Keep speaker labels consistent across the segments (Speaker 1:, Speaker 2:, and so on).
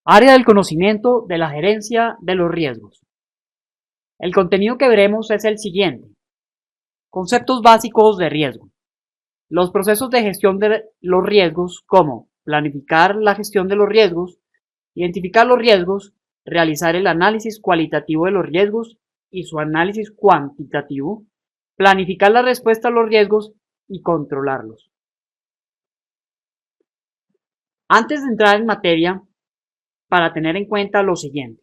Speaker 1: Área del conocimiento de la gerencia de los riesgos. El contenido que veremos es el siguiente. Conceptos básicos de riesgo. Los procesos de gestión de los riesgos como planificar la gestión de los riesgos, identificar los riesgos, realizar el análisis cualitativo de los riesgos y su análisis cuantitativo, planificar la respuesta a los riesgos y controlarlos. Antes de entrar en materia, para tener en cuenta lo siguiente.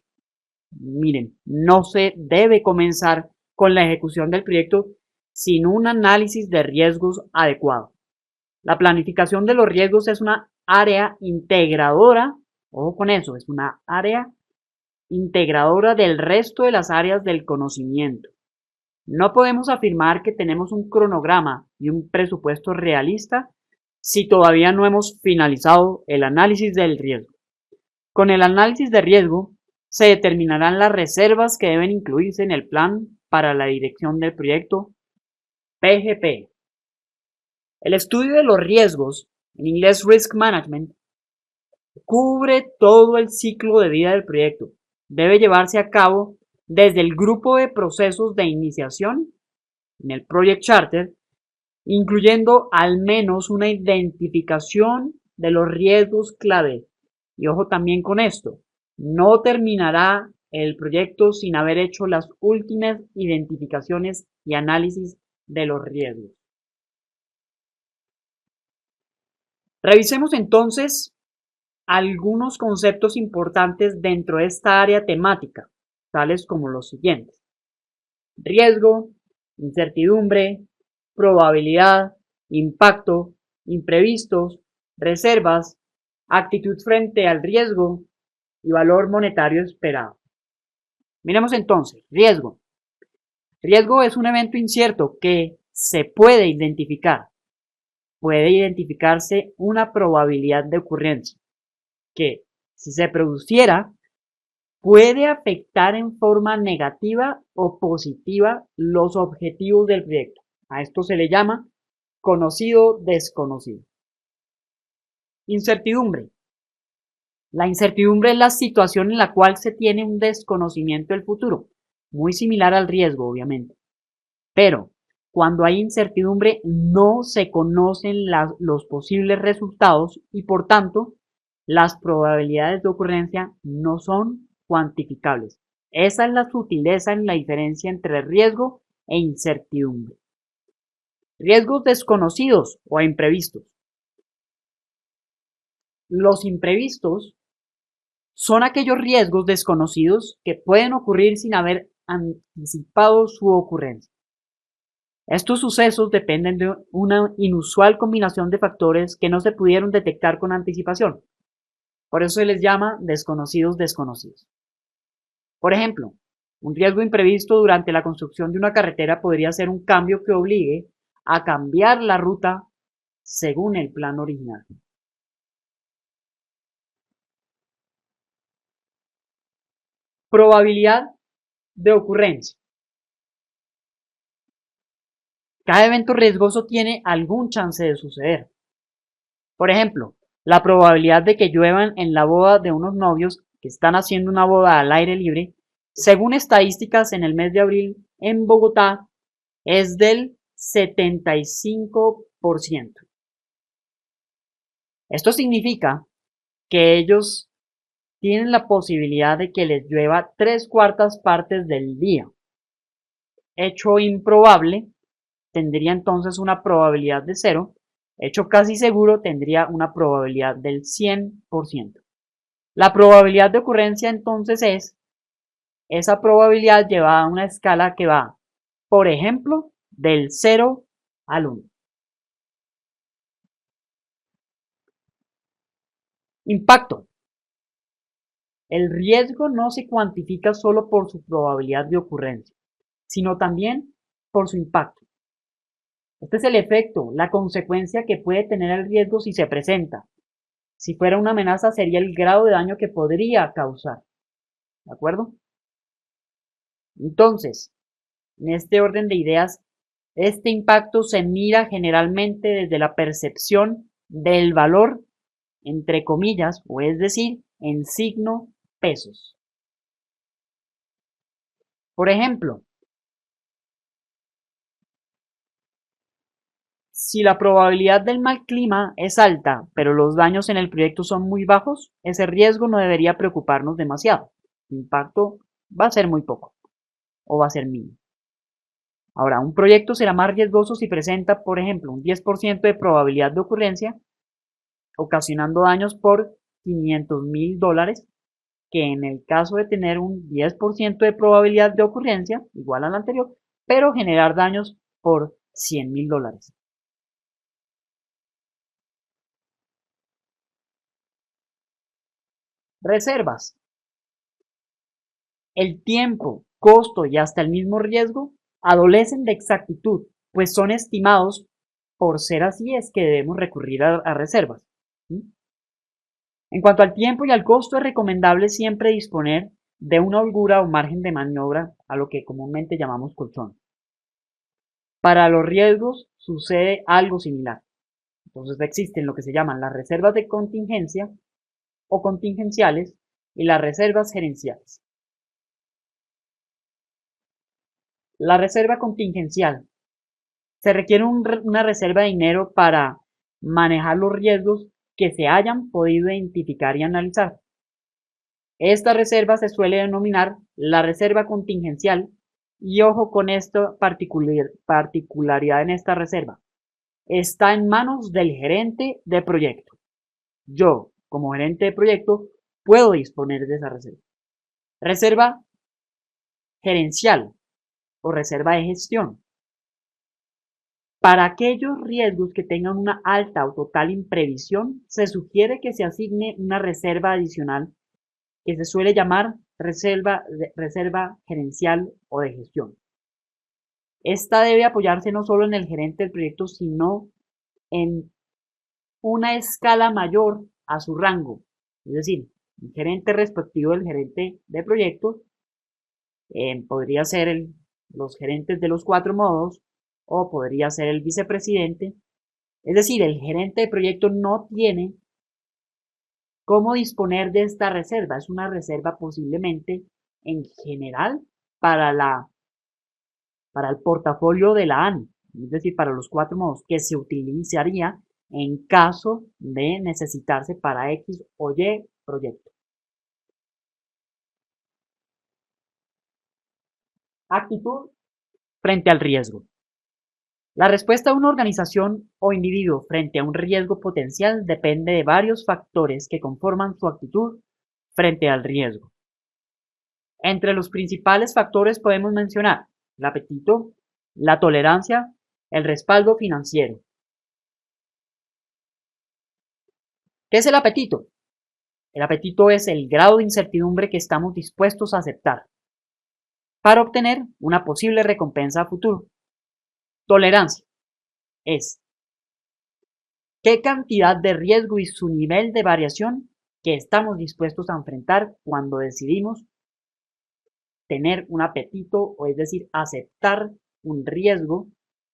Speaker 1: Miren, no se debe comenzar con la ejecución del proyecto sin un análisis de riesgos adecuado. La planificación de los riesgos es una área integradora, ojo con eso, es una área integradora del resto de las áreas del conocimiento. No podemos afirmar que tenemos un cronograma y un presupuesto realista si todavía no hemos finalizado el análisis del riesgo. Con el análisis de riesgo se determinarán las reservas que deben incluirse en el plan para la dirección del proyecto PGP. El estudio de los riesgos, en inglés Risk Management, cubre todo el ciclo de vida del proyecto. Debe llevarse a cabo desde el grupo de procesos de iniciación, en el Project Charter, incluyendo al menos una identificación de los riesgos clave. Y ojo también con esto, no terminará el proyecto sin haber hecho las últimas identificaciones y análisis de los riesgos. Revisemos entonces algunos conceptos importantes dentro de esta área temática, tales como los siguientes: riesgo, incertidumbre, probabilidad, impacto, imprevistos, reservas, actitud frente al riesgo y valor monetario esperado. Miremos entonces, riesgo. Riesgo es un evento incierto que se puede identificar. Puede identificarse una probabilidad de ocurrencia que, si se produciera, puede afectar en forma negativa o positiva los objetivos del proyecto. A esto se le llama conocido-desconocido. Incertidumbre. La incertidumbre es la situación en la cual se tiene un desconocimiento del futuro, muy similar al riesgo, obviamente. Pero cuando hay incertidumbre no se conocen los posibles resultados y por tanto las probabilidades de ocurrencia no son cuantificables. Esa es la sutileza en la diferencia entre riesgo e incertidumbre. Riesgos desconocidos o imprevistos. Los imprevistos son aquellos riesgos desconocidos que pueden ocurrir sin haber anticipado su ocurrencia. Estos sucesos dependen de una inusual combinación de factores que no se pudieron detectar con anticipación. Por eso se les llama desconocidos desconocidos. Por ejemplo, un riesgo imprevisto durante la construcción de una carretera podría ser un cambio que obligue a cambiar la ruta según el plan original. Probabilidad de ocurrencia. Cada evento riesgoso tiene algún chance de suceder. Por ejemplo, la probabilidad de que lluevan en la boda de unos novios que están haciendo una boda al aire libre, según estadísticas en el mes de abril en Bogotá, es del 75%. Esto significa que ellos tienen la posibilidad de que les llueva 3/4 partes del día. Hecho improbable, tendría entonces una probabilidad de 0. Hecho casi seguro, tendría una probabilidad del 100%. La probabilidad de ocurrencia entonces es esa probabilidad llevada a una escala que va, por ejemplo, del 0 al 1. Impacto. El riesgo no se cuantifica solo por su probabilidad de ocurrencia, sino también por su impacto. Este es el efecto, la consecuencia que puede tener el riesgo si se presenta. Si fuera una amenaza, sería el grado de daño que podría causar. ¿De acuerdo? Entonces, en este orden de ideas, este impacto se mira generalmente desde la percepción del valor, entre comillas, o es decir, en signo pesos. Por ejemplo, si la probabilidad del mal clima es alta, pero los daños en el proyecto son muy bajos, ese riesgo no debería preocuparnos demasiado. El impacto va a ser muy poco o va a ser mínimo. Ahora, un proyecto será más riesgoso si presenta, por ejemplo, un 10% de probabilidad de ocurrencia, ocasionando daños por $500,000, que en el caso de tener un 10% de probabilidad de ocurrencia, igual a la anterior, pero generar daños por $100,000. Reservas. El tiempo, costo y hasta el mismo riesgo adolecen de exactitud, pues son estimados. Por ser así es que debemos recurrir a reservas. ¿Sí? En cuanto al tiempo y al costo, es recomendable siempre disponer de una holgura o margen de maniobra, a lo que comúnmente llamamos colchón. Para los riesgos sucede algo similar. Entonces existen lo que se llaman las reservas de contingencia o contingenciales y las reservas gerenciales. La reserva contingencial. Se requiere una reserva de dinero para manejar los riesgos que se hayan podido identificar y analizar. Esta reserva se suele denominar la reserva contingencial y ojo con esta particularidad en esta reserva. Está en manos del gerente de proyecto. Yo, como gerente de proyecto, puedo disponer de esa reserva. Reserva gerencial o reserva de gestión. Para aquellos riesgos que tengan una alta o total imprevisión, se sugiere que se asigne una reserva adicional que se suele llamar reserva gerencial o de gestión. Esta debe apoyarse no solo en el gerente del proyecto, sino en una escala mayor a su rango. Es decir, el gerente respectivo del gerente de proyecto podría ser los gerentes de los 4 modos o podría ser el vicepresidente. Es decir, el gerente de proyecto no tiene cómo disponer de esta reserva. Es una reserva posiblemente en general para el portafolio de la ANI, es decir, para los 4 modos, que se utilizaría en caso de necesitarse para X o Y proyecto. Actitud frente al riesgo. La respuesta de una organización o individuo frente a un riesgo potencial depende de varios factores que conforman su actitud frente al riesgo. Entre los principales factores podemos mencionar el apetito, la tolerancia, el respaldo financiero. ¿Qué es el apetito? El apetito es el grado de incertidumbre que estamos dispuestos a aceptar para obtener una posible recompensa a futuro. Tolerancia es qué cantidad de riesgo y su nivel de variación que estamos dispuestos a enfrentar cuando decidimos tener un apetito, o es decir, aceptar un riesgo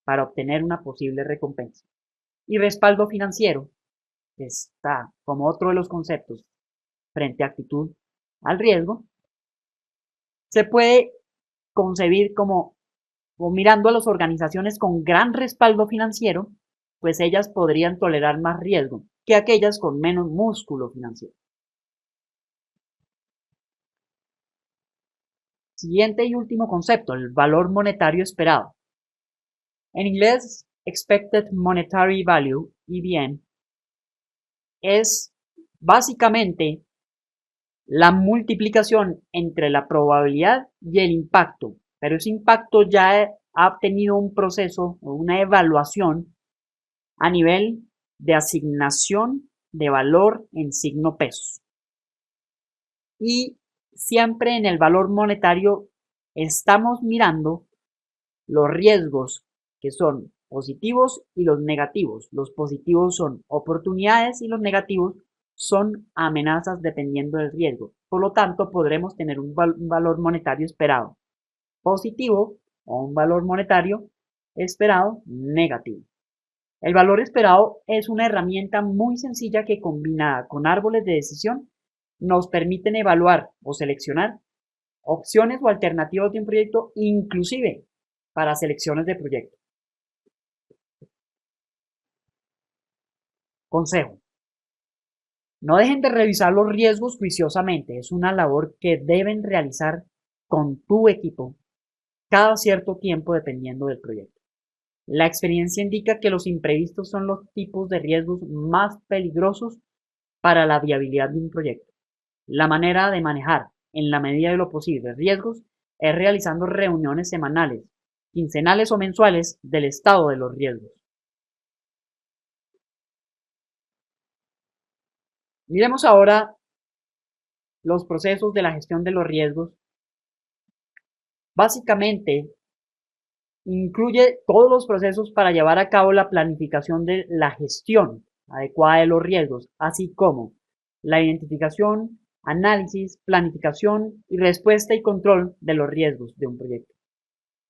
Speaker 1: para obtener una posible recompensa. Y respaldo financiero está como otro de los conceptos frente a actitud al riesgo. Se puede concebir como mirando a las organizaciones con gran respaldo financiero, pues ellas podrían tolerar más riesgo que aquellas con menos músculo financiero. Siguiente y último concepto, el valor monetario esperado. En inglés, Expected Monetary Value, EVM, es básicamente la multiplicación entre la probabilidad y el impacto, pero ese impacto ya ha tenido un proceso o una evaluación a nivel de asignación de valor en signo pesos. Y siempre en el valor monetario estamos mirando los riesgos que son positivos y los negativos. Los positivos son oportunidades y los negativos son amenazas dependiendo del riesgo. Por lo tanto, podremos tener un valor monetario esperado positivo o un valor monetario esperado negativo. El valor esperado es una herramienta muy sencilla que combinada con árboles de decisión nos permiten evaluar o seleccionar opciones o alternativas de un proyecto, inclusive para selecciones de proyecto. Consejo: no dejen de revisar los riesgos juiciosamente. Es una labor que deben realizar con tu equipo cada cierto tiempo dependiendo del proyecto. La experiencia indica que los imprevistos son los tipos de riesgos más peligrosos para la viabilidad de un proyecto. La manera de manejar, en la medida de lo posible, riesgos es realizando reuniones semanales, quincenales o mensuales del estado de los riesgos. Miremos ahora los procesos de la gestión de los riesgos. Básicamente, incluye todos los procesos para llevar a cabo la planificación de la gestión adecuada de los riesgos, así como la identificación, análisis, planificación y respuesta y control de los riesgos de un proyecto.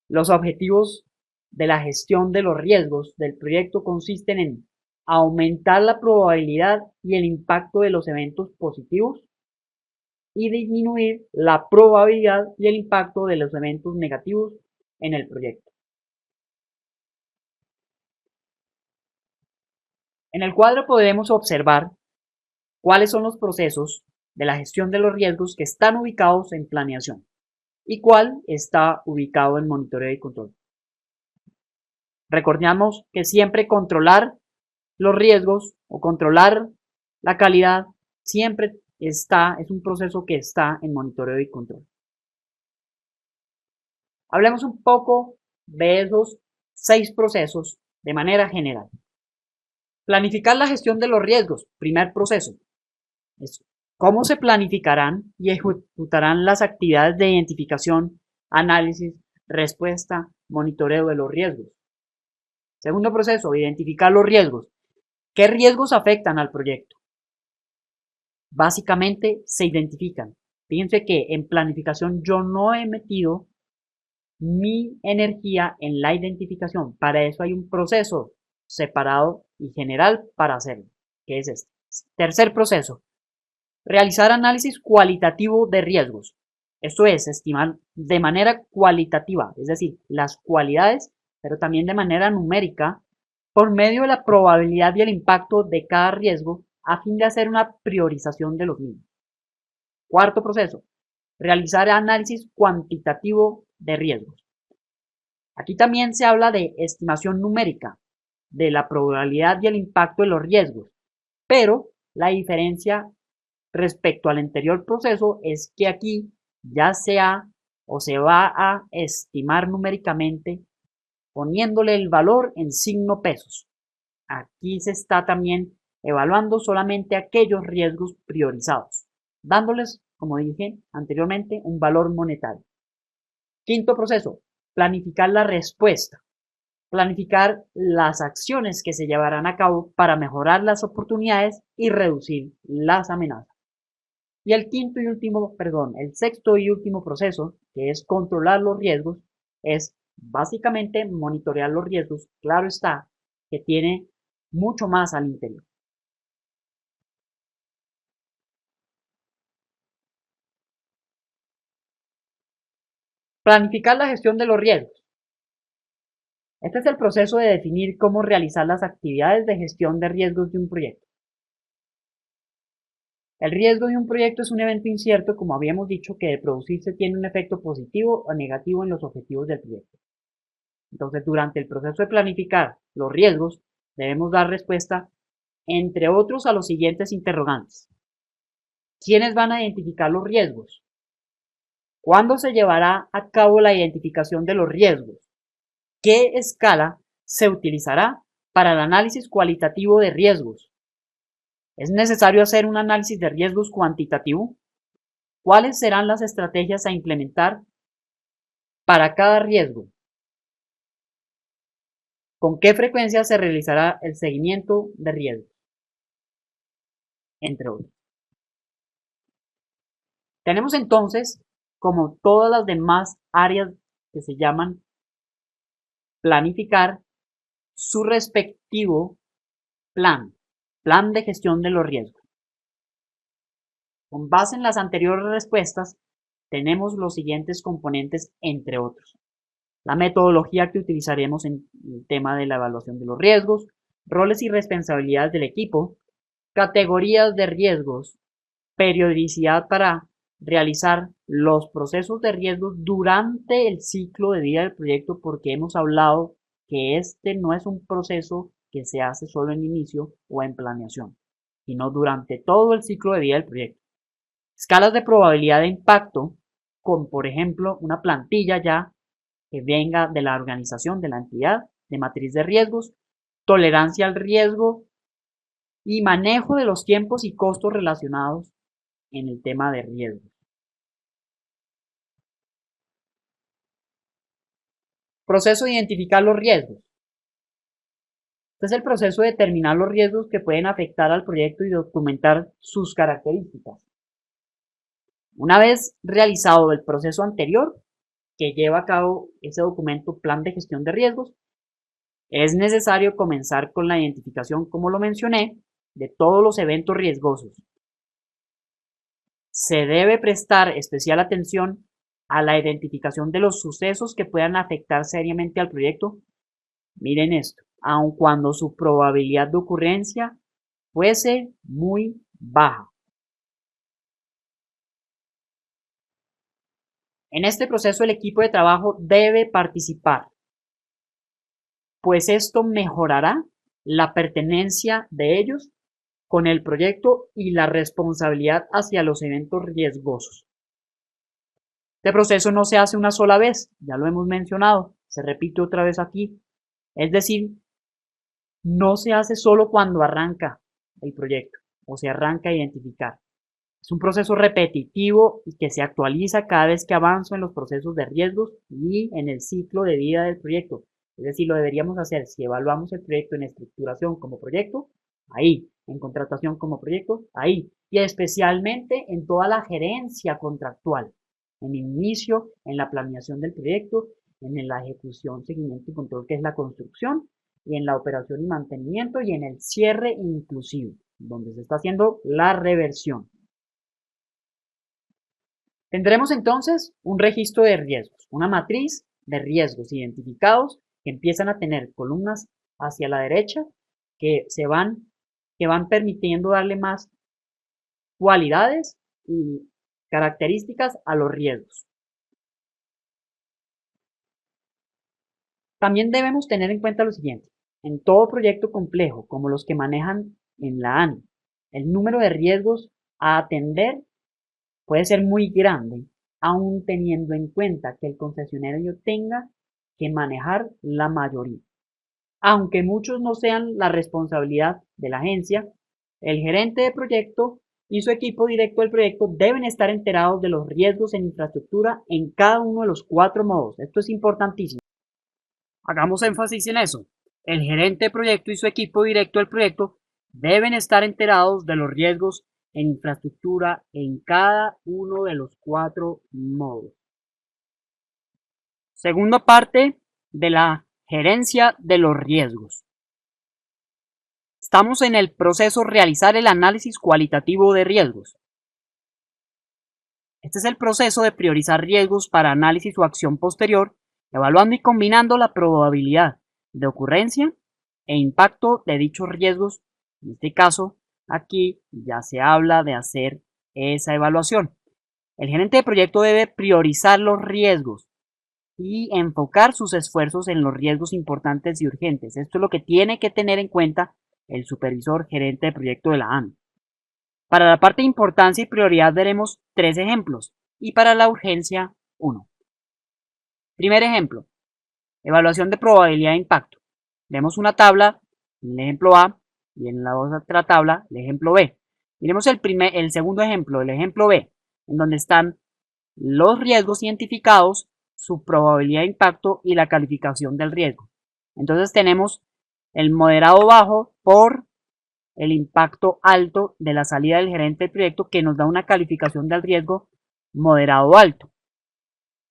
Speaker 1: Los objetivos de la gestión de los riesgos del proyecto consisten en aumentar la probabilidad y el impacto de los eventos positivos y disminuir la probabilidad y el impacto de los eventos negativos en el proyecto. En el cuadro podemos observar cuáles son los procesos de la gestión de los riesgos que están ubicados en planeación y cuál está ubicado en monitoreo y control. Recordemos que siempre controlar los riesgos o controlar la calidad siempre es un proceso que está en monitoreo y control. Hablemos un poco de esos 6 procesos de manera general. Planificar la gestión de los riesgos, primer proceso. Es cómo se planificarán y ejecutarán las actividades de identificación, análisis, respuesta, monitoreo de los riesgos. Segundo proceso, identificar los riesgos. ¿Qué riesgos afectan al proyecto? Básicamente se identifican. Fíjense que en planificación yo no he metido mi energía en la identificación. Para eso hay un proceso separado y general para hacerlo, que es este. Tercer proceso, realizar análisis cualitativo de riesgos. Esto es, estimar de manera cualitativa, es decir, las cualidades, pero también de manera numérica, por medio de la probabilidad y el impacto de cada riesgo, a fin de hacer una priorización de los mismos. Cuarto proceso, realizar análisis cuantitativo de riesgos. Aquí también se habla de estimación numérica, de la probabilidad y el impacto de los riesgos, pero la diferencia respecto al anterior proceso es que aquí ya se va a estimar numéricamente poniéndole el valor en signo pesos. Aquí se está también evaluando solamente aquellos riesgos priorizados, dándoles, como dije anteriormente, un valor monetario. Quinto proceso, planificar la respuesta. Planificar las acciones que se llevarán a cabo para mejorar las oportunidades y reducir las amenazas. Y el sexto y último proceso, que es controlar los riesgos, es básicamente monitorear los riesgos. Claro está que tiene mucho más al interior. Planificar la gestión de los riesgos. Este es el proceso de definir cómo realizar las actividades de gestión de riesgos de un proyecto. El riesgo de un proyecto es un evento incierto, como habíamos dicho, que de producirse tiene un efecto positivo o negativo en los objetivos del proyecto. Entonces, durante el proceso de planificar los riesgos, debemos dar respuesta, entre otros, a los siguientes interrogantes. ¿Quiénes van a identificar los riesgos? ¿Cuándo se llevará a cabo la identificación de los riesgos? ¿Qué escala se utilizará para el análisis cualitativo de riesgos? ¿Es necesario hacer un análisis de riesgos cuantitativo? ¿Cuáles serán las estrategias a implementar para cada riesgo? ¿Con qué frecuencia se realizará el seguimiento de riesgos? Entre otros. Tenemos entonces, como todas las demás áreas que se llaman planificar, su respectivo plan de gestión de los riesgos. Con base en las anteriores respuestas, tenemos los siguientes componentes, entre otros. La metodología que utilizaremos en el tema de la evaluación de los riesgos, roles y responsabilidades del equipo, categorías de riesgos, periodicidad para realizar los procesos de riesgos durante el ciclo de vida del proyecto, porque hemos hablado que este no es un proceso que se hace solo en inicio o en planeación, sino durante todo el ciclo de vida del proyecto. Escalas de probabilidad de impacto, con por ejemplo una plantilla ya que venga de la organización, de la entidad, de matriz de riesgos, tolerancia al riesgo y manejo de los tiempos y costos relacionados en el tema de riesgos. Proceso de identificar los riesgos. Este es el proceso de determinar los riesgos que pueden afectar al proyecto y documentar sus características. Una vez realizado el proceso anterior, que lleva a cabo ese documento plan de gestión de riesgos, es necesario comenzar con la identificación, como lo mencioné, de todos los eventos riesgosos. Se debe prestar especial atención a la identificación de los sucesos que puedan afectar seriamente al proyecto. Miren esto, aun cuando su probabilidad de ocurrencia fuese muy baja. En este proceso el equipo de trabajo debe participar, pues esto mejorará la pertenencia de ellos con el proyecto y la responsabilidad hacia los eventos riesgosos. Este proceso no se hace una sola vez, ya lo hemos mencionado, se repite otra vez aquí. Es decir, no se hace solo cuando arranca el proyecto o se arranca a identificar. Es un proceso repetitivo y que se actualiza cada vez que avanzo en los procesos de riesgos y en el ciclo de vida del proyecto. Es decir, lo deberíamos hacer si evaluamos el proyecto en estructuración como proyecto, ahí, en contratación como proyecto, ahí, y especialmente en toda la gerencia contractual, en el inicio, en la planeación del proyecto, en la ejecución, seguimiento y control, que es la construcción, y en la operación y mantenimiento, y en el cierre inclusivo, donde se está haciendo la reversión. Tendremos entonces un registro de riesgos, una matriz de riesgos identificados que empiezan a tener columnas hacia la derecha que van permitiendo darle más cualidades y características a los riesgos. También debemos tener en cuenta lo siguiente: en todo proyecto complejo, como los que manejan en la ANI, el número de riesgos a atender puede ser muy grande, aún teniendo en cuenta que el concesionario tenga que manejar la mayoría. Aunque muchos no sean la responsabilidad de la agencia, el gerente de proyecto y su equipo directo del proyecto deben estar enterados de los riesgos en infraestructura en cada uno de los 4 modos. Esto es importantísimo. Hagamos énfasis en eso. El gerente de proyecto y su equipo directo del proyecto deben estar enterados de los riesgos en infraestructura en cada uno de los 4 modos. Segunda parte de la gerencia de los riesgos. Estamos en el proceso de realizar el análisis cualitativo de riesgos. Este es el proceso de priorizar riesgos para análisis o acción posterior, evaluando y combinando la probabilidad de ocurrencia e impacto de dichos riesgos. En este caso, aquí ya se habla de hacer esa evaluación. El gerente de proyecto debe priorizar los riesgos y enfocar sus esfuerzos en los riesgos importantes y urgentes. Esto es lo que tiene que tener en cuenta el supervisor gerente de proyecto de la ANI. Para la parte de importancia y prioridad veremos 3 ejemplos y para la urgencia 1. Primer ejemplo, evaluación de probabilidad de impacto. Vemos una tabla, en el ejemplo A, y en la otra tabla, el ejemplo B. Miremos el segundo ejemplo, el ejemplo B, en donde están los riesgos identificados, su probabilidad de impacto y la calificación del riesgo. Entonces tenemos el moderado bajo por el impacto alto de la salida del gerente del proyecto, que nos da una calificación del riesgo moderado alto.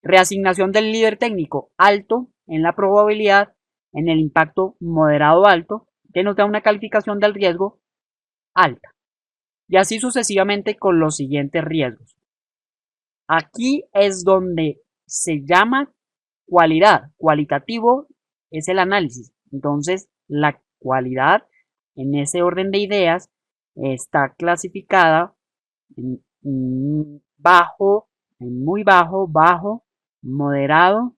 Speaker 1: Reasignación del líder técnico alto en la probabilidad, en el impacto moderado alto, que nos da una calificación del riesgo alta. Y así sucesivamente con los siguientes riesgos. Aquí es donde se llama cualidad. Cualitativo es el análisis. Entonces, la cualidad en ese orden de ideas está clasificada en bajo, en muy bajo, bajo, moderado,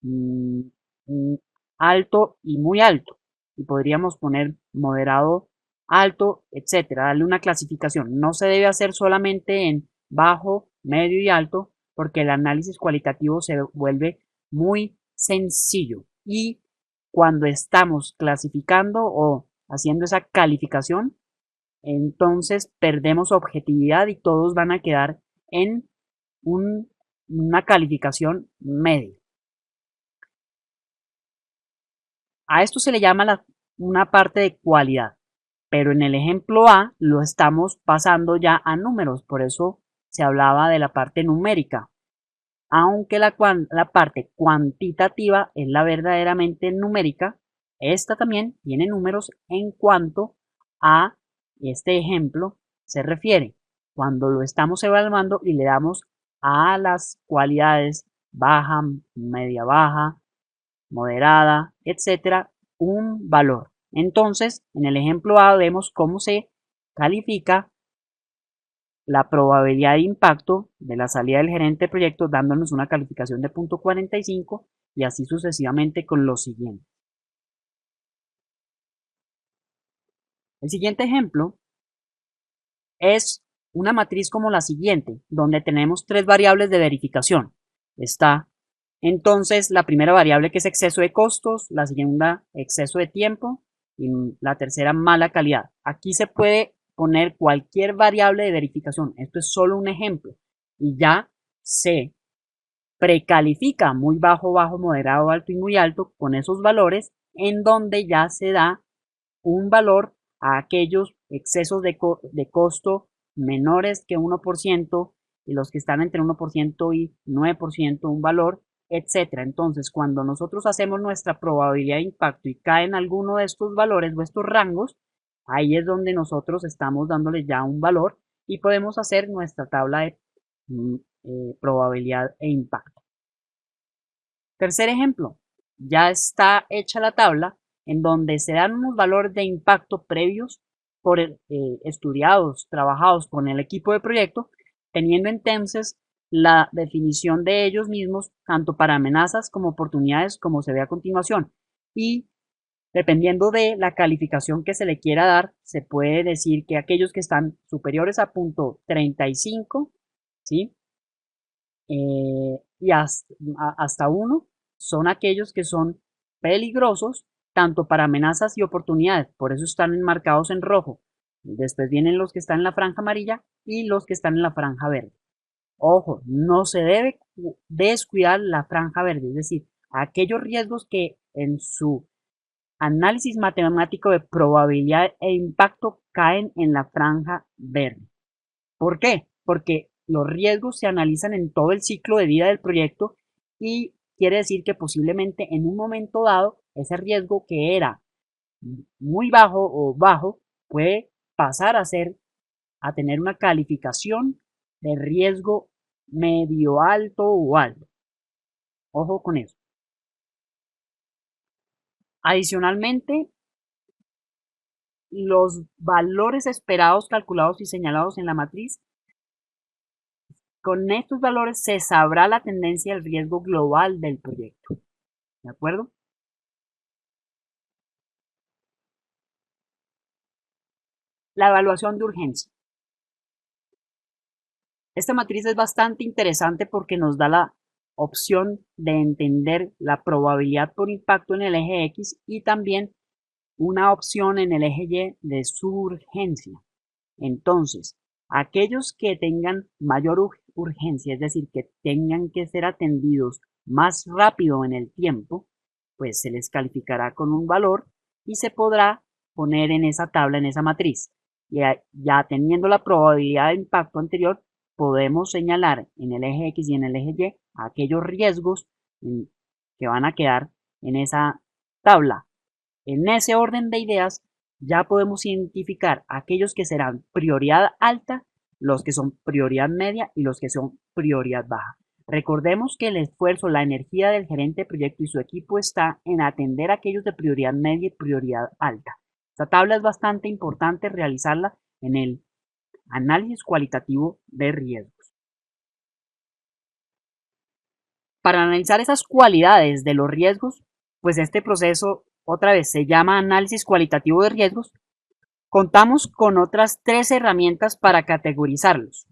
Speaker 1: mm, mm, alto y muy alto. Y podríamos poner moderado, alto, etcétera, darle una clasificación. No se debe hacer solamente en bajo, medio y alto, porque el análisis cualitativo se vuelve muy sencillo. Y cuando estamos clasificando o haciendo esa calificación, entonces perdemos objetividad y todos van a quedar en una calificación media. A esto se le llama una parte de cualidad, pero en el ejemplo A lo estamos pasando ya a números, por eso se hablaba de la parte numérica. Aunque la parte cuantitativa es la verdaderamente numérica, esta también tiene números en cuanto a este ejemplo se refiere. Cuando lo estamos evaluando y le damos a las cualidades baja, media baja, moderada, etcétera, un valor. Entonces, en el ejemplo A vemos cómo se califica la probabilidad de impacto de la salida del gerente de proyecto dándonos una calificación de 0.45 y así sucesivamente con lo siguiente. El siguiente ejemplo es una matriz como la siguiente, donde tenemos tres variables de verificación. Está entonces la primera variable que es exceso de costos, la segunda exceso de tiempo y la tercera mala calidad. Aquí se puede poner cualquier variable de verificación. Esto es solo un ejemplo y ya se precalifica muy bajo, bajo, moderado, alto y muy alto con esos valores en donde ya se da un valor a aquellos excesos de costo menores que 1% y los que están entre 1% y 9% un valor, etcétera. Entonces, cuando nosotros hacemos nuestra probabilidad de impacto y cae en alguno de estos valores o estos rangos, ahí es donde nosotros estamos dándole ya un valor y podemos hacer nuestra tabla de probabilidad e impacto. Tercer ejemplo, ya está hecha la tabla en donde se dan unos valores de impacto previos por estudiados, trabajados con el equipo de proyecto, teniendo entonces la definición de ellos mismos, tanto para amenazas como oportunidades, como se ve a continuación. Y dependiendo de la calificación que se le quiera dar, se puede decir que aquellos que están superiores a punto 35, ¿sí? Y hasta 1 son aquellos que son peligrosos tanto para amenazas y oportunidades, por eso están enmarcados en rojo. Después vienen los que están en la franja amarilla y los que están en la franja verde. Ojo, no se debe descuidar la franja verde, es decir, aquellos riesgos que en su análisis matemático de probabilidad e impacto caen en la franja verde. ¿Por qué? Porque los riesgos se analizan en todo el ciclo de vida del proyecto y quiere decir que posiblemente en un momento dado ese riesgo que era muy bajo o bajo puede pasar a tener una calificación de riesgo medio alto o alto. Ojo con eso. Adicionalmente, los valores esperados, calculados y señalados en la matriz, con estos valores se sabrá la tendencia del riesgo global del proyecto. ¿De acuerdo? La evaluación de urgencia. Esta matriz es bastante interesante porque nos da la opción de entender la probabilidad por impacto en el eje X y también una opción en el eje Y de su urgencia. Entonces, aquellos que tengan mayor urgencia, es decir, que tengan que ser atendidos más rápido en el tiempo, pues se les calificará con un valor y se podrá poner en esa tabla, en esa matriz. Ya teniendo la probabilidad de impacto anterior, podemos señalar en el eje X y en el eje Y aquellos riesgos que van a quedar en esa tabla. En ese orden de ideas ya podemos identificar aquellos que serán prioridad alta, los que son prioridad media y los que son prioridad baja. Recordemos que el esfuerzo, la energía del gerente de proyecto y su equipo está en atender a aquellos de prioridad media y prioridad alta. Esta tabla es bastante importante realizarla en el análisis cualitativo de riesgos. Para analizar esas cualidades de los riesgos, pues este proceso otra vez se llama análisis cualitativo de riesgos. Contamos con otras 3 herramientas para categorizarlos.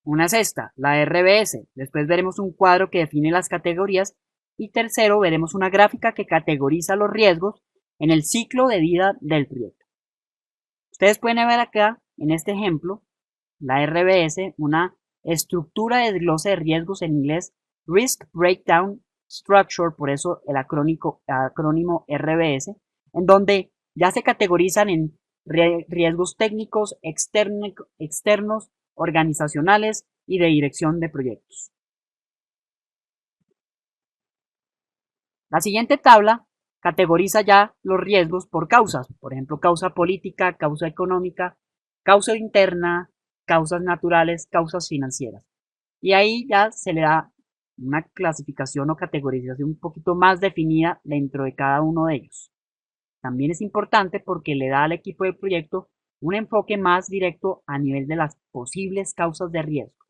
Speaker 1: Una es esta, la RBS. Después veremos un cuadro que define las categorías. Y tercero, veremos una gráfica que categoriza los riesgos en el ciclo de vida del proyecto. Ustedes pueden ver acá, en este ejemplo, la RBS, una estructura de desglose de riesgos en inglés, Risk Breakdown Structure, por eso el acrónimo RBS, en donde ya se categorizan en riesgos técnicos, externos, organizacionales y de dirección de proyectos. La siguiente tabla categoriza ya los riesgos por causas, por ejemplo, causa política, causa económica, causa interna, causas naturales, causas financieras. Y ahí ya se le da una clasificación o categorización un poquito más definida dentro de cada uno de ellos. También es importante porque le da al equipo de proyecto un enfoque más directo a nivel de las posibles causas de riesgo.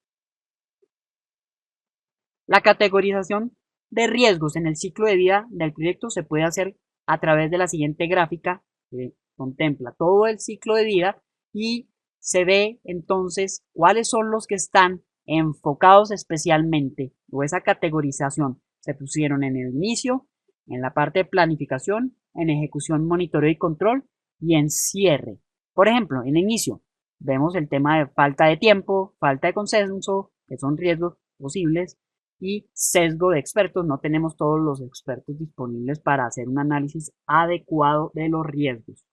Speaker 1: La categorización de riesgos en el ciclo de vida del proyecto se puede hacer a través de la siguiente gráfica que contempla todo el ciclo de vida y se ve entonces cuáles son los que están enfocados especialmente o esa categorización se pusieron en el inicio, en la parte de planificación, en ejecución, monitoreo y control y en cierre. Por ejemplo, en el inicio vemos el tema de falta de tiempo, falta de consenso, que son riesgos posibles, y sesgo de expertos. No tenemos todos los expertos disponibles para hacer un análisis adecuado de los riesgos.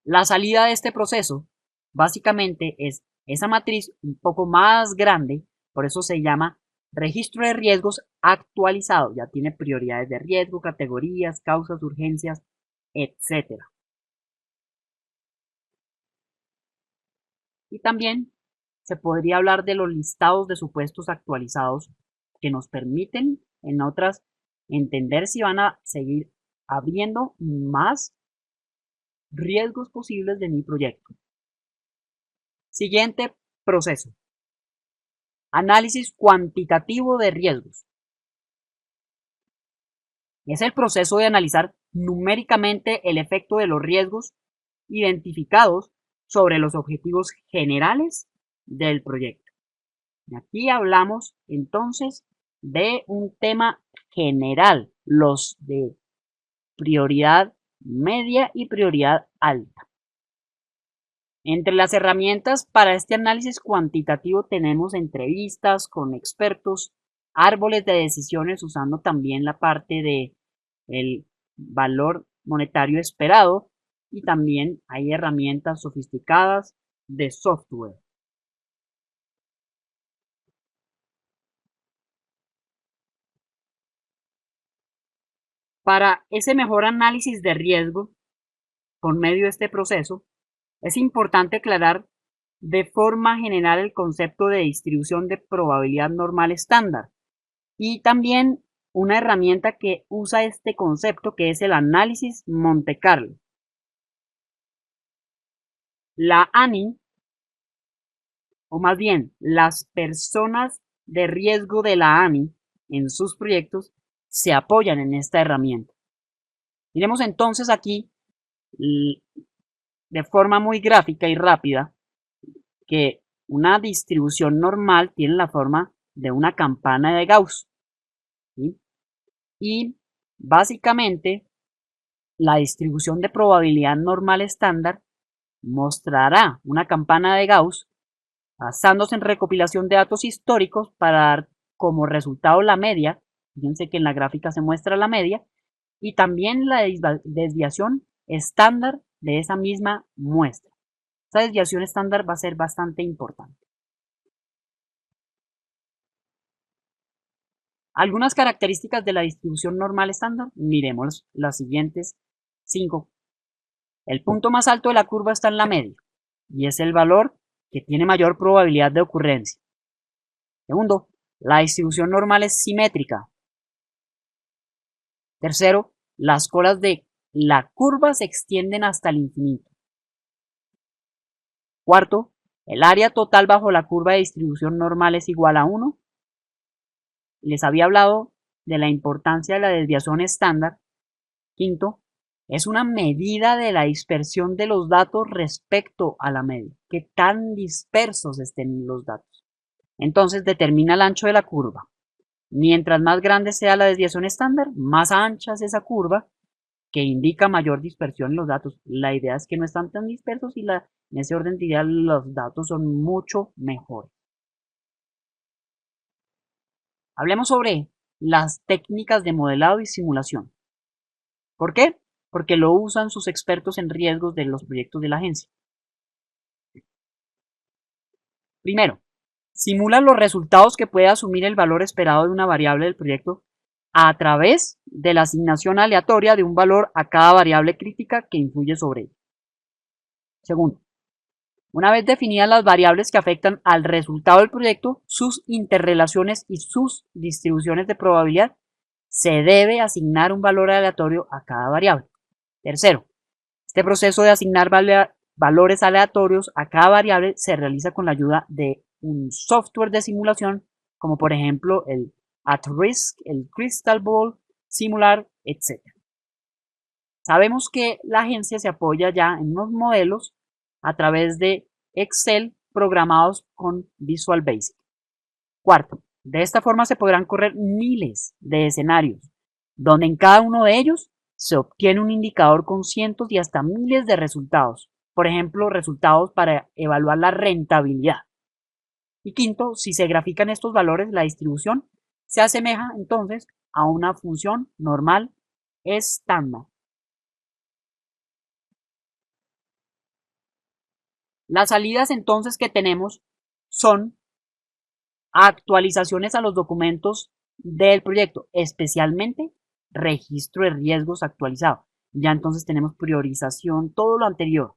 Speaker 1: La salida de este proceso básicamente es esa matriz un poco más grande, por eso se llama registro de riesgos actualizado. Ya tiene prioridades de riesgo, categorías, causas, urgencias, etc. Y también se podría hablar de los listados de supuestos actualizados que nos permiten, en otras, entender si van a seguir habiendo más riesgos posibles de mi proyecto. Siguiente proceso. Análisis cuantitativo de riesgos. Es el proceso de analizar numéricamente el efecto de los riesgos identificados sobre los objetivos generales del proyecto. Y aquí hablamos entonces de un tema general, los de prioridad media y prioridad alta. Entre las herramientas para este análisis cuantitativo tenemos entrevistas con expertos, árboles de decisiones usando también la parte de el valor monetario esperado y también hay herramientas sofisticadas de software. Para ese mejor análisis de riesgo por medio de este proceso, es importante aclarar de forma general el concepto de distribución de probabilidad normal estándar y también una herramienta que usa este concepto que es el análisis Monte Carlo. La ANI, o más bien las personas de riesgo de la ANI en sus proyectos se apoyan en esta herramienta. Miremos entonces aquí de forma muy gráfica y rápida que una distribución normal tiene la forma de una campana de Gauss, ¿sí? Y básicamente la distribución de probabilidad normal estándar mostrará una campana de Gauss basándose en recopilación de datos históricos para dar como resultado la media. Fíjense que en la gráfica se muestra la media y también la desviación estándar de esa misma muestra. Esa desviación estándar va a ser bastante importante. Algunas características de la distribución normal estándar, miremos las siguientes 5. El punto más alto de la curva está en la media y es el valor que tiene mayor probabilidad de ocurrencia. Segundo, la distribución normal es simétrica. Tercero, las colas de la curva se extienden hasta el infinito. Cuarto, el área total bajo la curva de distribución normal es igual a 1. Les había hablado de la importancia de la desviación estándar. Quinto, es una medida de la dispersión de los datos respecto a la media. ¿Qué tan dispersos estén los datos? Entonces determina el ancho de la curva. Mientras más grande sea la desviación estándar, más ancha es esa curva, que indica mayor dispersión en los datos. La idea es que no están tan dispersos y en ese orden de ideas los datos son mucho mejores. Hablemos sobre las técnicas de modelado y simulación. ¿Por qué? Porque lo usan sus expertos en riesgos de los proyectos de la agencia. Primero, simula los resultados que puede asumir el valor esperado de una variable del proyecto a través de la asignación aleatoria de un valor a cada variable crítica que influye sobre ella. Segundo, una vez definidas las variables que afectan al resultado del proyecto, sus interrelaciones y sus distribuciones de probabilidad, se debe asignar un valor aleatorio a cada variable. Tercero, este proceso de asignar valores aleatorios a cada variable se realiza con la ayuda de un software de simulación, como por ejemplo el @RISK, el Crystal Ball, Simular, etc. Sabemos que la agencia se apoya ya en unos modelos a través de Excel programados con Visual Basic. Cuarto, de esta forma se podrán correr miles de escenarios, donde en cada uno de ellos se obtiene un indicador con cientos y hasta miles de resultados. Por ejemplo, resultados para evaluar la rentabilidad. Y quinto, si se grafican estos valores, la distribución se asemeja entonces a una función normal estándar. Las salidas entonces que tenemos son actualizaciones a los documentos del proyecto, especialmente registro de riesgos actualizado. Ya entonces tenemos priorización, todo lo anterior.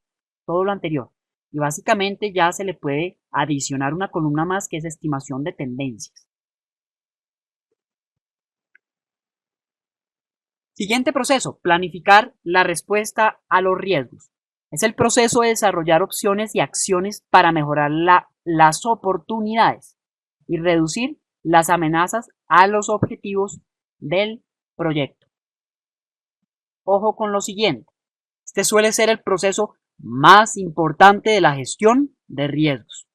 Speaker 1: Y básicamente ya se le puede adicionar una columna más que es estimación de tendencias. Siguiente proceso, planificar la respuesta a los riesgos. Es el proceso de desarrollar opciones y acciones para mejorar las oportunidades y reducir las amenazas a los objetivos del proyecto. Ojo con lo siguiente, este suele ser el proceso más importante de la gestión de riesgos,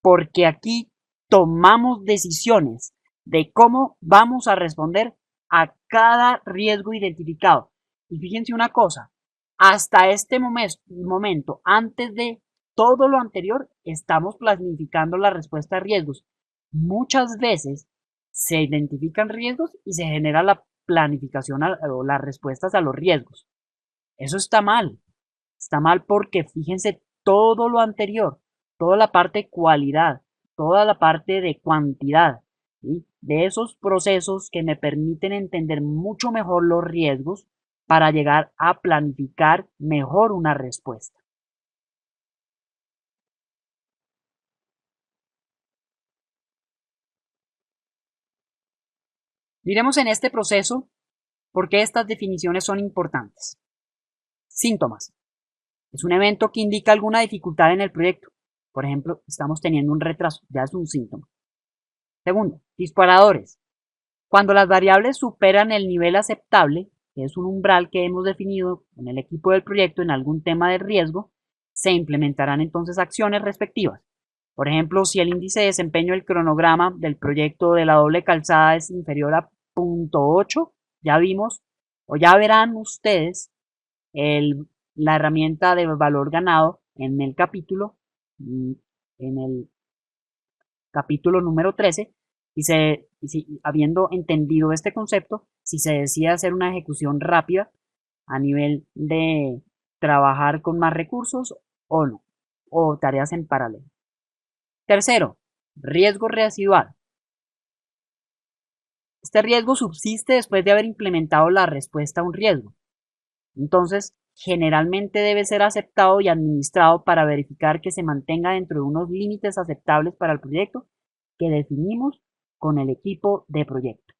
Speaker 1: porque aquí tomamos decisiones de cómo vamos a responder a cada riesgo identificado. Y fíjense una cosa, hasta este momento, antes de todo lo anterior, estamos planificando la respuesta a riesgos. Muchas veces se identifican riesgos y se genera la planificación o las respuestas a los riesgos. Eso está mal porque fíjense todo lo anterior, toda la parte de cualidad, toda la parte de cuantidad, ¿sí? De esos procesos que me permiten entender mucho mejor los riesgos para llegar a planificar mejor una respuesta. Miremos en este proceso por qué estas definiciones son importantes. Síntomas. Es un evento que indica alguna dificultad en el proyecto. Por ejemplo, estamos teniendo un retraso, ya es un síntoma. Segundo, disparadores. Cuando las variables superan el nivel aceptable, que es un umbral que hemos definido en el equipo del proyecto en algún tema de riesgo, se implementarán entonces acciones respectivas. Por ejemplo, si el índice de desempeño del cronograma del proyecto de la doble calzada es inferior a 0.8, ya vimos o ya verán ustedes la herramienta de valor ganado en el capítulo número 13, y habiendo entendido este concepto, si se decide hacer una ejecución rápida a nivel de trabajar con más recursos o no, o tareas en paralelo. Tercero, riesgo residual. Este riesgo subsiste después de haber implementado la respuesta a un riesgo. Entonces, generalmente debe ser aceptado y administrado para verificar que se mantenga dentro de unos límites aceptables para el proyecto que definimos con el equipo de proyecto.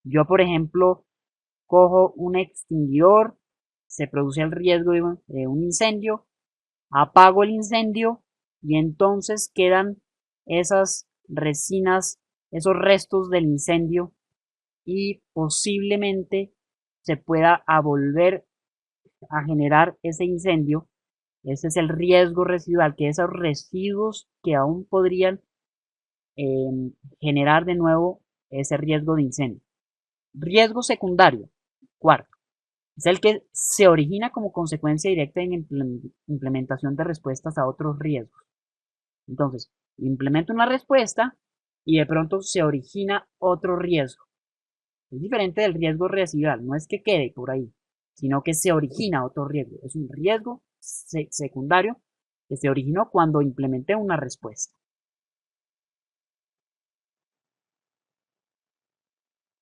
Speaker 1: Yo, por ejemplo, cojo un extinguidor, se produce el riesgo de un incendio, apago el incendio y entonces quedan esas resinas, esos restos del incendio y posiblemente se pueda volver a generar ese incendio. Ese es el riesgo residual, que esos residuos que aún podrían generar de nuevo ese riesgo de incendio. Riesgo secundario, cuarto, es el que se origina como consecuencia directa en implementación de respuestas a otros riesgos. Entonces, implemento una respuesta y de pronto se origina otro riesgo. Es diferente del riesgo residual, no es que quede por ahí, sino que se origina otro riesgo. Es un riesgo secundario que se originó cuando implementé una respuesta.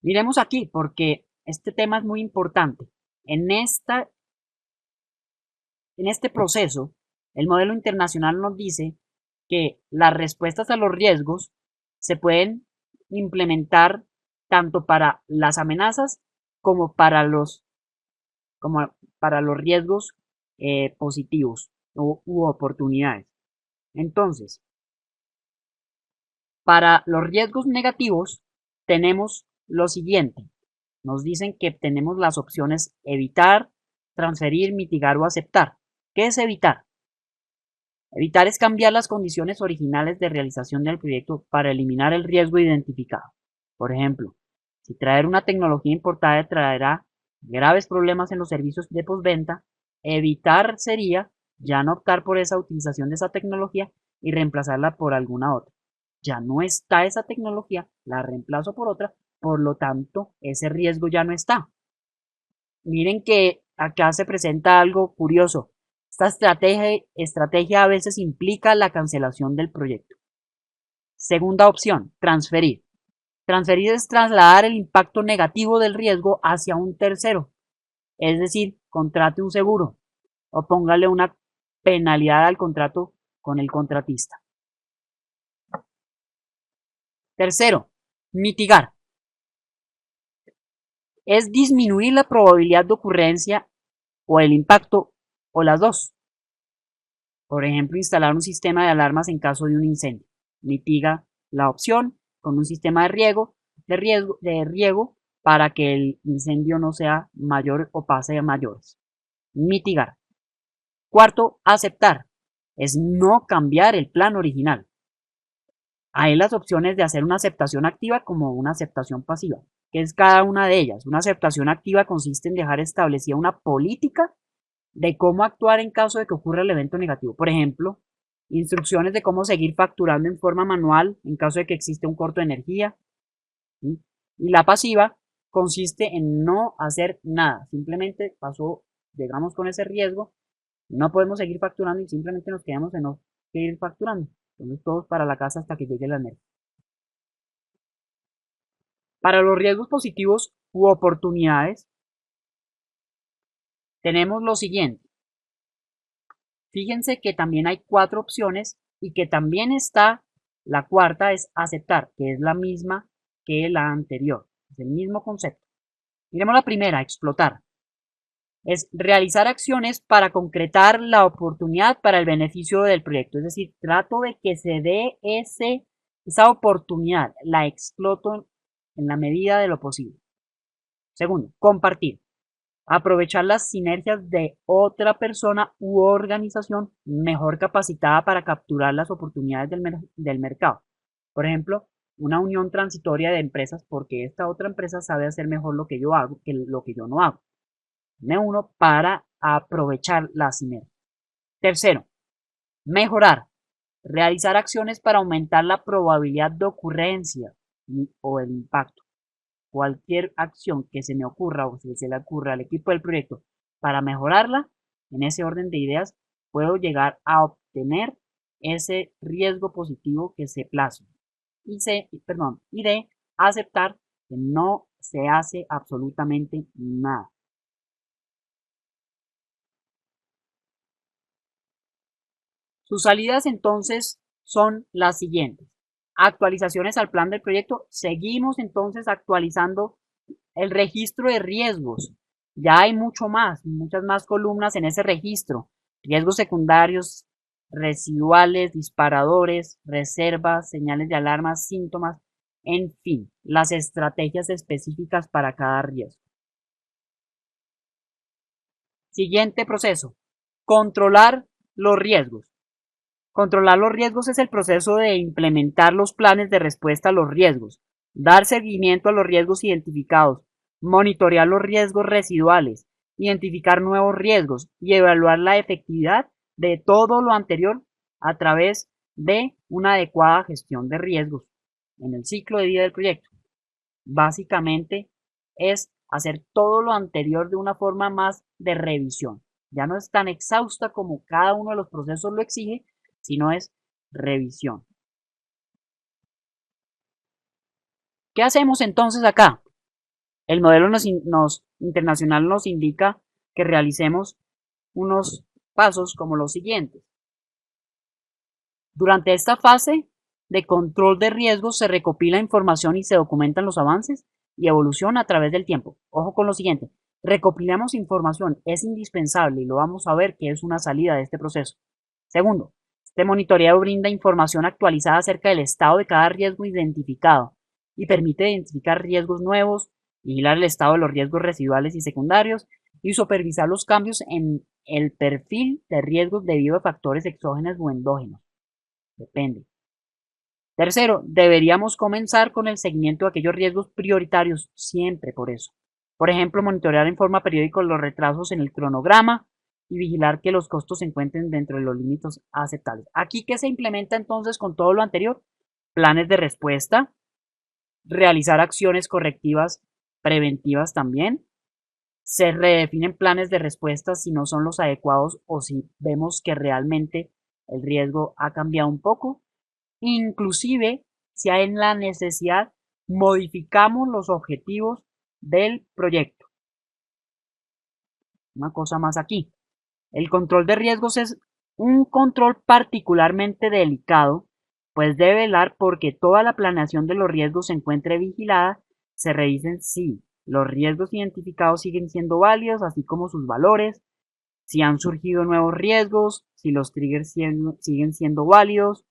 Speaker 1: Miremos aquí porque este tema es muy importante. En este proceso, el modelo internacional nos dice que las respuestas a los riesgos se pueden implementar tanto para las amenazas como para los riesgos positivos u oportunidades. Entonces, para los riesgos negativos tenemos lo siguiente. Nos dicen que tenemos las opciones evitar, transferir, mitigar o aceptar. ¿Qué es evitar? Evitar es cambiar las condiciones originales de realización del proyecto para eliminar el riesgo identificado. Por ejemplo, si traer una tecnología importada traerá graves problemas en los servicios de postventa, evitar sería ya no optar por esa utilización de esa tecnología y reemplazarla por alguna otra. Ya no está esa tecnología, la reemplazo por otra, por lo tanto, ese riesgo ya no está. Miren que acá se presenta algo curioso. Esta estrategia a veces implica la cancelación del proyecto. Segunda opción, transferir. Transferir es trasladar el impacto negativo del riesgo hacia un tercero. Es decir, contrate un seguro o póngale una penalidad al contrato con el contratista. Tercero, mitigar. Es disminuir la probabilidad de ocurrencia o el impacto o las dos. Por ejemplo, instalar un sistema de alarmas en caso de un incendio. Mitiga la opción con un sistema de riego para que el incendio no sea mayor o pase a mayores. Mitigar. Cuarto, aceptar. Es no cambiar el plan original. Hay las opciones de hacer una aceptación activa como una aceptación pasiva. ¿Qué es cada una de ellas? Una aceptación activa consiste en dejar establecida una política de cómo actuar en caso de que ocurra el evento negativo. Por ejemplo, instrucciones de cómo seguir facturando en forma manual en caso de que exista un corto de energía. ¿Sí? Y la pasiva consiste en no hacer nada. Simplemente llegamos con ese riesgo, no podemos seguir facturando y simplemente nos quedamos de no seguir facturando. Entonces todos para la casa hasta que llegue la energía. Para los riesgos positivos u oportunidades, tenemos lo siguiente. Fíjense que también hay 4 opciones y que también está la cuarta, es aceptar, que es la misma que la anterior. Es el mismo concepto. Miremos la primera, explotar. Es realizar acciones para concretar la oportunidad para el beneficio del proyecto. Es decir, trato de que se dé esa oportunidad, la exploto en la medida de lo posible. Segundo, compartir. Aprovechar las sinergias de otra persona u organización mejor capacitada para capturar las oportunidades del mercado. Por ejemplo, una unión transitoria de empresas porque esta otra empresa sabe hacer mejor lo que yo hago que lo que yo no hago. Me uno para aprovechar la sinergia. Tercero, mejorar. Realizar acciones para aumentar la probabilidad de ocurrencia o el impacto. Cualquier acción que se me ocurra o que se le ocurra al equipo del proyecto para mejorarla, en ese orden de ideas, puedo llegar a obtener ese riesgo positivo que se plasma. Y de aceptar que no se hace absolutamente nada. Sus salidas entonces son las siguientes. Actualizaciones al plan del proyecto. Seguimos entonces actualizando el registro de riesgos. Ya hay muchas más columnas en ese registro. Riesgos secundarios, residuales, disparadores, reservas, señales de alarma, síntomas, en fin, las estrategias específicas para cada riesgo. Siguiente proceso. Controlar los riesgos. Controlar los riesgos es el proceso de implementar los planes de respuesta a los riesgos, dar seguimiento a los riesgos identificados, monitorear los riesgos residuales, identificar nuevos riesgos y evaluar la efectividad de todo lo anterior a través de una adecuada gestión de riesgos en el ciclo de vida del proyecto. Básicamente es hacer todo lo anterior de una forma más de revisión. Ya no es tan exhausta como cada uno de los procesos lo exige, sino es revisión. ¿Qué hacemos entonces acá? El modelo internacional nos indica que realicemos unos pasos como los siguientes. Durante esta fase de control de riesgos se recopila información y se documentan los avances y evolución a través del tiempo. Ojo con lo siguiente, recopilamos información, es indispensable y lo vamos a ver que es una salida de este proceso. Segundo, este monitoreo brinda información actualizada acerca del estado de cada riesgo identificado y permite identificar riesgos nuevos, vigilar el estado de los riesgos residuales y secundarios y supervisar los cambios en el perfil de riesgos debido a factores exógenos o endógenos. Depende. Tercero, deberíamos comenzar con el seguimiento de aquellos riesgos prioritarios, siempre por eso. Por ejemplo, monitorear en forma periódica los retrasos en el cronograma y vigilar que los costos se encuentren dentro de los límites aceptables. Aquí, ¿qué se implementa entonces con todo lo anterior? Planes de respuesta, realizar acciones correctivas preventivas también. Se redefinen planes de respuesta si no son los adecuados o si vemos que realmente el riesgo ha cambiado un poco. Inclusive, si hay la necesidad, modificamos los objetivos del proyecto. Una cosa más aquí. El control de riesgos es un control particularmente delicado, pues debe velar porque toda la planeación de los riesgos se encuentre vigilada, se revisen si los riesgos identificados siguen siendo válidos, así como sus valores, si han surgido nuevos riesgos, si los triggers siguen siendo válidos,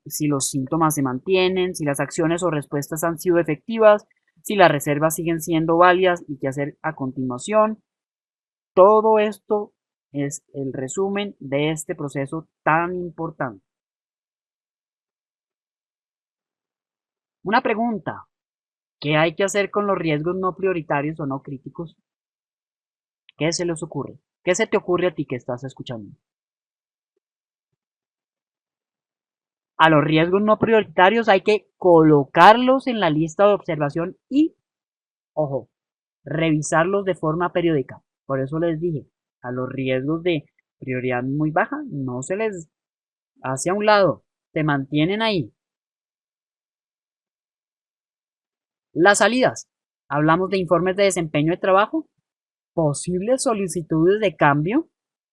Speaker 1: si los síntomas se mantienen, si las acciones o respuestas han sido efectivas, si las reservas siguen siendo válidas y qué hacer a continuación. Todo esto es el resumen de este proceso tan importante. Una pregunta, ¿qué hay que hacer con los riesgos no prioritarios o no críticos? ¿Qué se les ocurre? ¿Qué se te ocurre a ti que estás escuchando? A los riesgos no prioritarios hay que colocarlos en la lista de observación y, ojo, revisarlos de forma periódica. Por eso les dije, a los riesgos de prioridad muy baja no se les hace a un lado, se mantienen ahí. Las salidas. Hablamos de informes de desempeño de trabajo, posibles solicitudes de cambio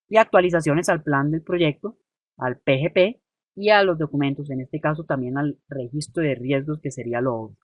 Speaker 1: y actualizaciones al plan del proyecto, al PGP y a los documentos, en este caso también al registro de riesgos, que sería lo obvio.